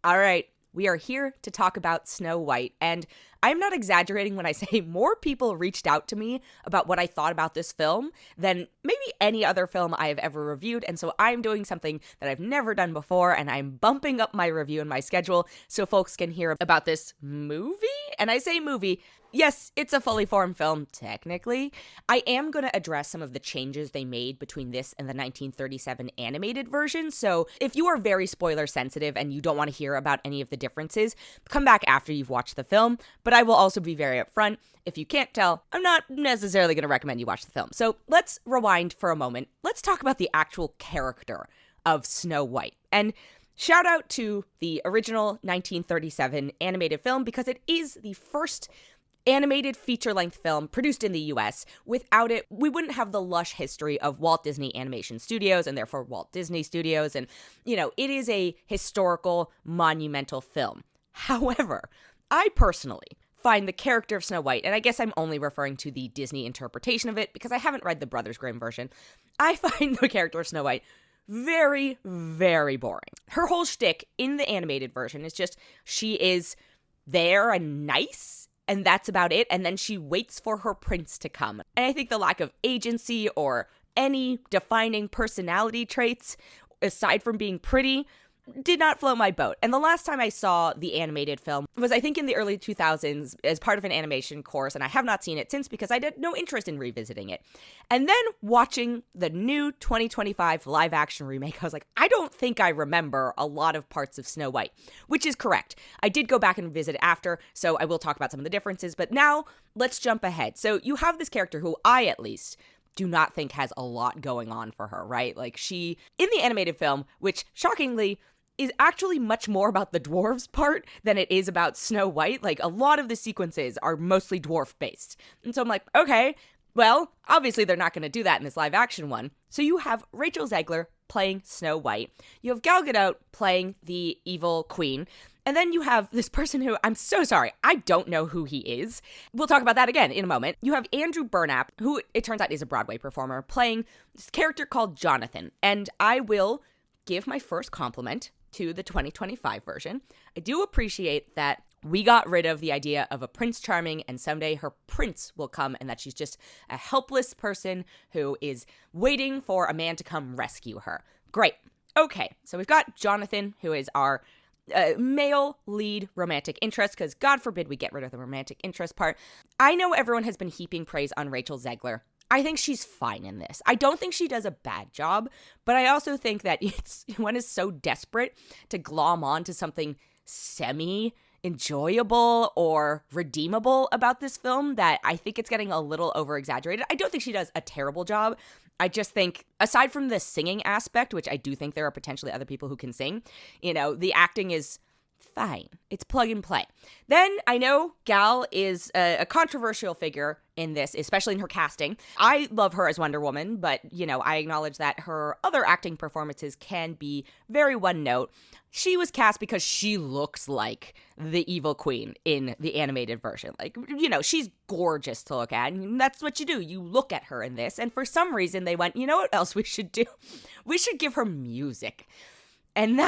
All right, we are here to talk about Snow White, and I'm not exaggerating when I say more people reached out to me about what I thought about this film than maybe any other film I have ever reviewed, and so I'm doing something that I've never done before, and I'm bumping up my review in my schedule so folks can hear about this movie. And I say movie, yes, it's a fully formed film, technically. I am going to address some of the changes they made between this and the 1937 animated version, so if you are very spoiler sensitive and you don't want to hear about any of the differences, come back after you've watched the film, but I will also be very upfront. If you can't tell, I'm not necessarily going to recommend you watch the film. So let's rewind for a moment. Let's talk about the actual character of Snow White. And shout out to the original 1937 animated film because it is the first animated feature-length film produced in the US. Without it, we wouldn't have the lush history of Walt Disney Animation Studios and therefore Walt Disney Studios. And, it is a historical, monumental film. However, I personally find the character of Snow White, and I guess I'm only referring to the Disney interpretation of it because I haven't read the Brothers Grimm version, I find the character of Snow White very, very boring. Her whole shtick in the animated version is just she is there and nice, and that's about it, and then she waits for her prince to come. And I think the lack of agency or any defining personality traits, aside from being pretty, did not float my boat. And the last time I saw the animated film was, I think, in the early 2000s as part of an animation course, and I have not seen it since because I had no interest in revisiting it. And then watching the new 2025 live-action remake, I was like, I don't think I remember a lot of parts of Snow White, which is correct. I did go back and visit it after, so I will talk about some of the differences, but now let's jump ahead. So you have this character who I, at least, do not think has a lot going on for her, right? Like, she, in the animated film, which, shockingly, is actually much more about the dwarves part than it is about Snow White. Like, a lot of the sequences are mostly dwarf-based. And so I'm like, okay, well, obviously they're not going to do that in this live-action one. So you have Rachel Zegler playing Snow White. You have Gal Gadot playing the evil queen. And then you have this person who, I'm so sorry, I don't know who he is. We'll talk about that again in a moment. You have Andrew Burnap, who it turns out is a Broadway performer, playing this character called Jonathan. And I will give my first compliment to the 2025 version. I do appreciate that we got rid of the idea of a Prince Charming and someday her prince will come and that she's just a helpless person who is waiting for a man to come rescue her. Great. Okay, so we've got Jonathan, who is our male lead romantic interest, because God forbid we get rid of the romantic interest part. I know everyone has been heaping praise on Rachel Zegler. I think she's fine in this. I don't think she does a bad job, but I also think that one is so desperate to glom on to something semi-enjoyable or redeemable about this film that I think it's getting a little over-exaggerated. I don't think she does a terrible job. I just think, aside from the singing aspect, which I do think there are potentially other people who can sing, the acting is fine. It's plug and play. Then I know Gal is a controversial figure in this, especially in her casting. I love her as Wonder Woman, but, I acknowledge that her other acting performances can be very one note. She was cast because she looks like the evil queen in the animated version. Like, she's gorgeous to look at, and that's what you do. You look at her in this, and for some reason they went, you know what else we should do? We should give her music. And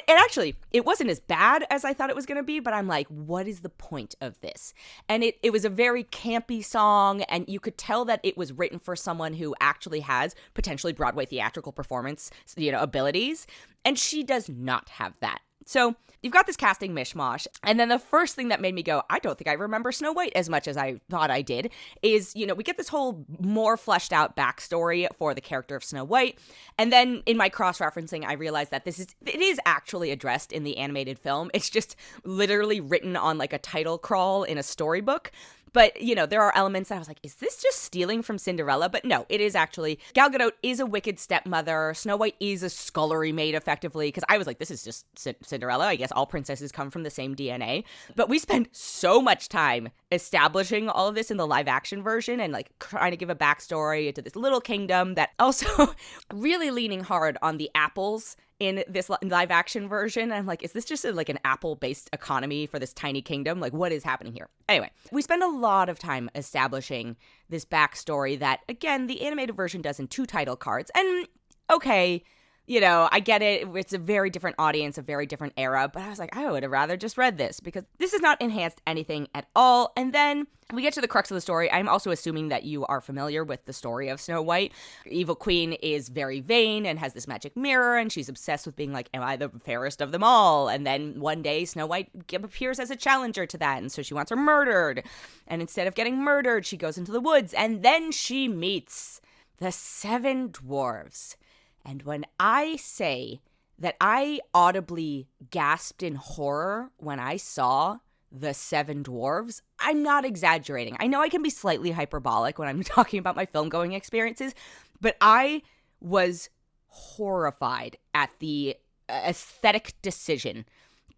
actually, it wasn't as bad as I thought it was going to be, but I'm like, what is the point of this? And it was a very campy song, and you could tell that it was written for someone who actually has potentially Broadway theatrical performance, abilities, and she does not have that. So you've got this casting mishmash, and then the first thing that made me go, I don't think I remember Snow White as much as I thought I did, is, we get this whole more fleshed out backstory for the character of Snow White, and then in my cross-referencing, I realized that it is actually addressed in the animated film. It's just literally written on like a title crawl in a storybook. But, there are elements that I was like, is this just stealing from Cinderella? But no, it is actually. Gal Gadot is a wicked stepmother. Snow White is a scullery maid, effectively, because I was like, this is just Cinderella. I guess all princesses come from the same DNA. But we spend so much time establishing all of this in the live-action version and, like, trying to give a backstory to this little kingdom that also really leaning hard on the apples in this live action version. I'm like, is this just like an Apple-based economy for this tiny kingdom? Like, what is happening here? Anyway, we spend a lot of time establishing this backstory that, again, the animated version does in 2 title cards. And, okay, I get it. It's a very different audience, a very different era, but I was like, I would have rather just read this because this has not enhanced anything at all. And then we get to the crux of the story. I'm also assuming that you are familiar with the story of Snow White. Evil Queen is very vain and has this magic mirror, and she's obsessed with being like, am I the fairest of them all? And then one day Snow White appears as a challenger to that, and so she wants her murdered. And instead of getting murdered, she goes into the woods, and then she meets the 7 dwarves. And when I say that I audibly gasped in horror when I saw the 7 dwarves, I'm not exaggerating. I know I can be slightly hyperbolic when I'm talking about my film-going experiences, but I was horrified at the aesthetic decision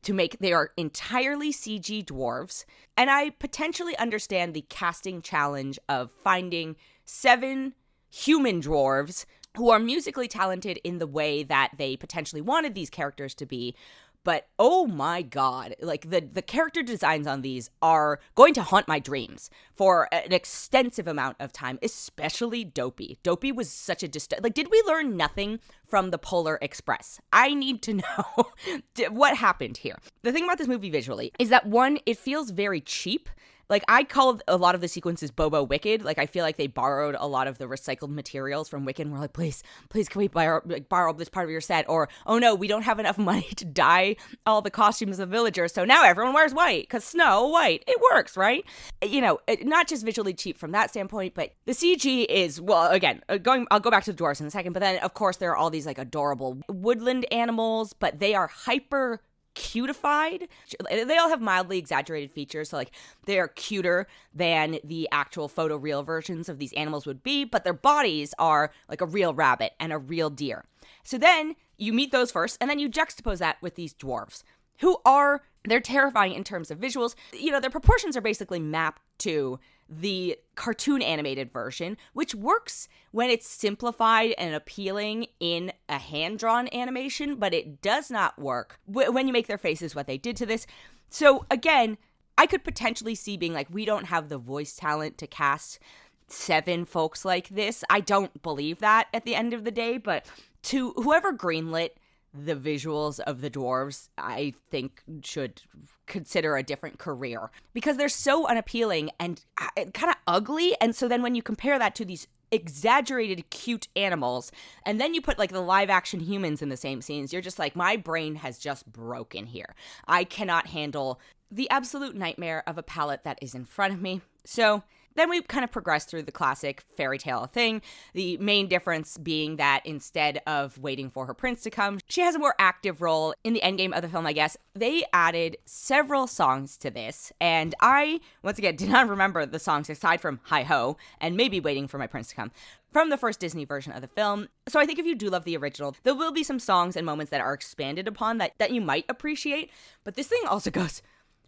to make they are entirely CG dwarves, and I potentially understand the casting challenge of finding 7 human dwarves who are musically talented in the way that they potentially wanted these characters to be. But oh my god, like the character designs on these are going to haunt my dreams for an extensive amount of time, especially Dopey. Dopey was such a did we learn nothing from the Polar Express? I need to know what happened here. The thing about this movie visually is that, one, it feels very cheap. Like, I call a lot of the sequences Bobo Wicked. Like, I feel like they borrowed a lot of the recycled materials from Wicked. And we're like, please, can we borrow this part of your set? Or, oh no, we don't have enough money to dye all the costumes of the villagers, so now everyone wears white, because Snow White. It works, right? Not just visually cheap from that standpoint, but the CG is, well, again, I'll go back to the dwarves in a second, but then, of course, there are all these, like, adorable woodland animals, but they are hyper cutified. They all have mildly exaggerated features, so like they are cuter than the actual photoreal versions of these animals would be, but their bodies are like a real rabbit and a real deer. So then you meet those first, and then you juxtapose that with these dwarves, they're terrifying in terms of visuals. Their proportions are basically mapped to the cartoon animated version, which works when it's simplified and appealing in a hand-drawn animation, but it does not work when you make their faces what they did to this. So again, I could potentially see being like, we don't have the voice talent to cast 7 folks like this. I don't believe that at the end of the day, but to whoever greenlit the visuals of the dwarves, I think should consider a different career because they're so unappealing and kind of ugly. And so then when you compare that to these exaggerated cute animals, and then you put like the live action humans in the same scenes, you're just like, my brain has just broken here. I cannot handle the absolute nightmare of a palette that is in front of me. So then we kind of progress through the classic fairy tale thing, the main difference being that instead of waiting for her prince to come, she has a more active role in the endgame of the film, I guess. They added several songs to this, and I, once again, did not remember the songs aside from Hi-Ho and maybe Waiting for My Prince to Come from the first Disney version of the film. So I think if you do love the original, there will be some songs and moments that are expanded upon that you might appreciate, but this thing also goes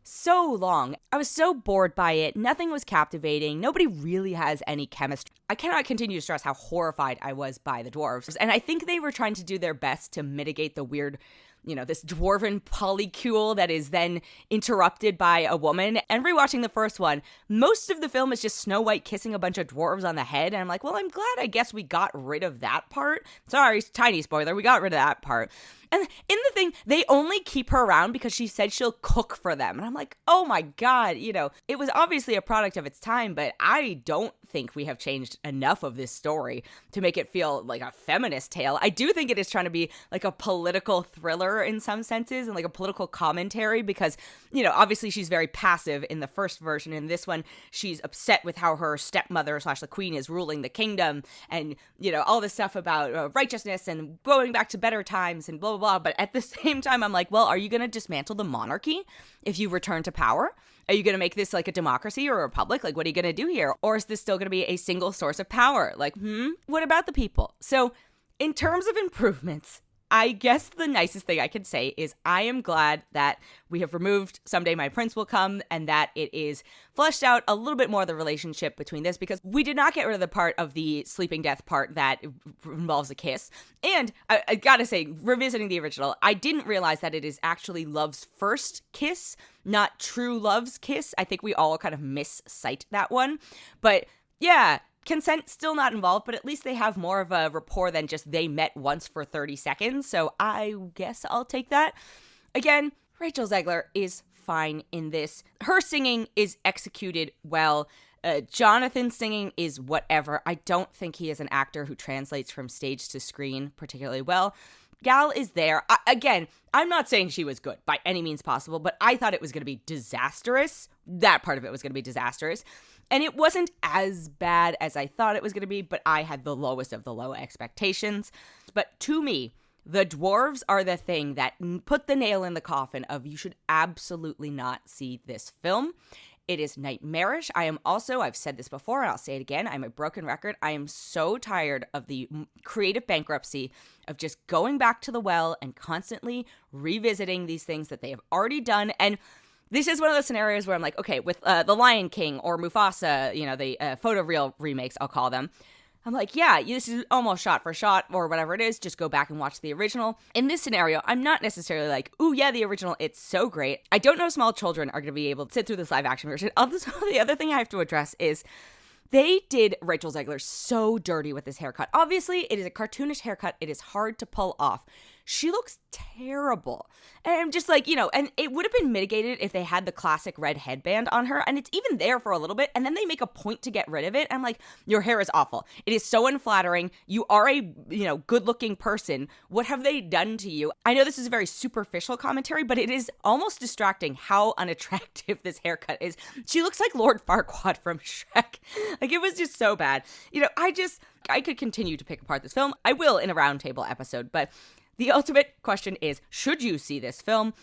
so long. I was so bored by it. Nothing was captivating. Nobody really has any chemistry. I cannot continue to stress how horrified I was by the dwarves. And I think they were trying to do their best to mitigate the weird, this dwarven polycule that is then interrupted by a woman. And rewatching the first one, most of the film is just Snow White kissing a bunch of dwarves on the head. And I'm like, well, I'm glad I guess we got rid of that part. Sorry, tiny spoiler, we got rid of that part. And in the thing, they only keep her around because she said she'll cook for them. And I'm like, oh my God, it was obviously a product of its time, but I don't think we have changed enough of this story to make it feel like a feminist tale. I do think it is trying to be like a political thriller in some senses and like a political commentary because, obviously she's very passive in the first version. In this one, she's upset with how her stepmother / the queen is ruling the kingdom and, all this stuff about righteousness and going back to better times and blah, blah, blah. But at the same time, I'm like, well, are you going to dismantle the monarchy if you return to power? Are you going to make this like a democracy or a republic? Like, what are you going to do here? Or is this still going to be a single source of power? Like, what about the people? So in terms of improvements, I guess the nicest thing I can say is I am glad that we have removed Someday My Prince Will Come and that it is fleshed out a little bit more of the relationship between this because we did not get rid of the part of the sleeping death part that involves a kiss. And I gotta say, revisiting the original, I didn't realize that it is actually love's first kiss, not true love's kiss. I think we all kind of miscite that one. But yeah, Consent still not involved, but at least they have more of a rapport than just they met once for 30 seconds. So I guess I'll take that. Again, Rachel Zegler is fine in this. Her singing is executed well. Jonathan's singing is whatever. I don't think he is an actor who translates from stage to screen particularly well. Gal is there. Again, I'm not saying she was good by any means possible, but I thought it was going to be disastrous. That part of it was going to be disastrous. And it wasn't as bad as I thought it was going to be, but I had the lowest of the low expectations. But to me, the dwarves are the thing that put the nail in the coffin of you should absolutely not see this film. It is nightmarish. I've said this before and I'll say it again, I'm a broken record. I am so tired of the creative bankruptcy of just going back to the well and constantly revisiting these things that they have already done. And this is one of those scenarios where I'm like, okay, with The Lion King or Mufasa, the photoreal remakes, I'll call them. I'm like, yeah, this is almost shot for shot or whatever it is. Just go back and watch the original. In this scenario, I'm not necessarily like, ooh, yeah, the original, it's so great. I don't know if small children are going to be able to sit through this live action version. The other thing I have to address is they did Rachel Zegler so dirty with this haircut. Obviously, it is a cartoonish haircut. It is hard to pull off. She looks terrible. And I'm just like, and it would have been mitigated if they had the classic red headband on her. And it's even there for a little bit. And then they make a point to get rid of it. I'm like, your hair is awful. It is so unflattering. You are a, good looking person. What have they done to you? I know this is a very superficial commentary, but it is almost distracting how unattractive this haircut is. She looks like Lord Farquaad from Shrek. Like, it was just so bad. I could continue to pick apart this film. I will in a roundtable episode, but the ultimate question is, should you see this film?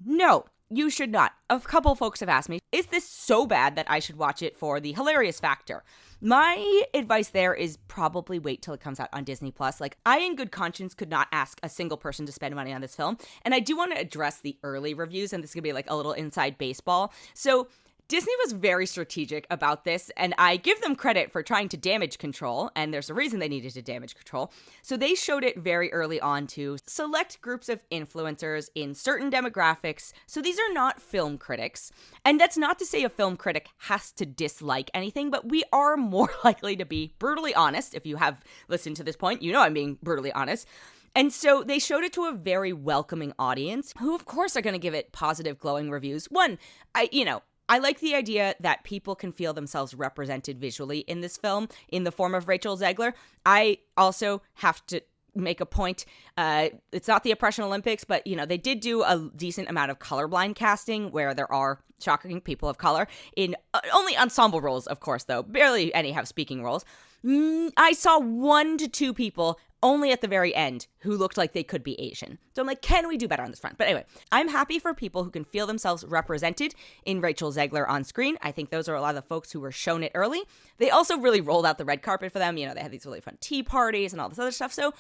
No, you should not. A couple folks have asked me, is this so bad that I should watch it for the hilarious factor? My advice there is probably wait till it comes out on Disney+. Like, I in good conscience could not ask a single person to spend money on this film. And I do want to address the early reviews, and this is going to be like a little inside baseball. So Disney was very strategic about this, and I give them credit for trying to damage control, and there's a reason they needed to damage control. So they showed it very early on to select groups of influencers in certain demographics. So these are not film critics, and that's not to say a film critic has to dislike anything, but we are more likely to be brutally honest. If you have listened to this point, I'm being brutally honest. And so they showed it to a very welcoming audience who, of course, are going to give it positive, glowing reviews. One, I like the idea that people can feel themselves represented visually in this film in the form of Rachel Zegler. I also have to make a point. It's not the Oppression Olympics, but, they did do a decent amount of colorblind casting where there are shocking people of color in only ensemble roles, of course, though. Barely any have speaking roles. I saw 1 to 2 people only at the very end who looked like they could be Asian. So I'm like, can we do better on this front? But anyway, I'm happy for people who can feel themselves represented in Rachel Zegler on screen. I think those are a lot of the folks who were shown it early. They also really rolled out the red carpet for them. They had these really fun tea parties and all this other stuff. So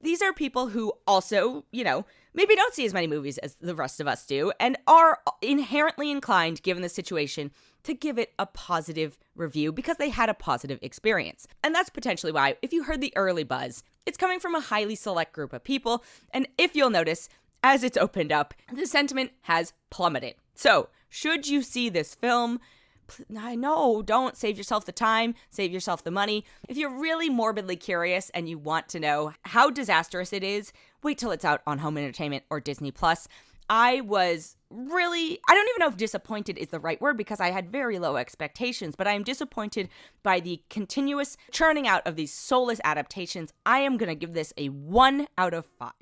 these are people who also, maybe don't see as many movies as the rest of us do and are inherently inclined, given the situation, to give it a positive review because they had a positive experience. And that's potentially why, if you heard the early buzz, it's coming from a highly select group of people. And if you'll notice, as it's opened up, the sentiment has plummeted. So, should you see this film? I know, don't. Save yourself the time, save yourself the money. If you're really morbidly curious and you want to know how disastrous it is, wait till it's out on home entertainment or Disney+. I was really, I don't even know if disappointed is the right word because I had very low expectations, but I am disappointed by the continuous churning out of these soulless adaptations. I am going to give this a 1 out of 5.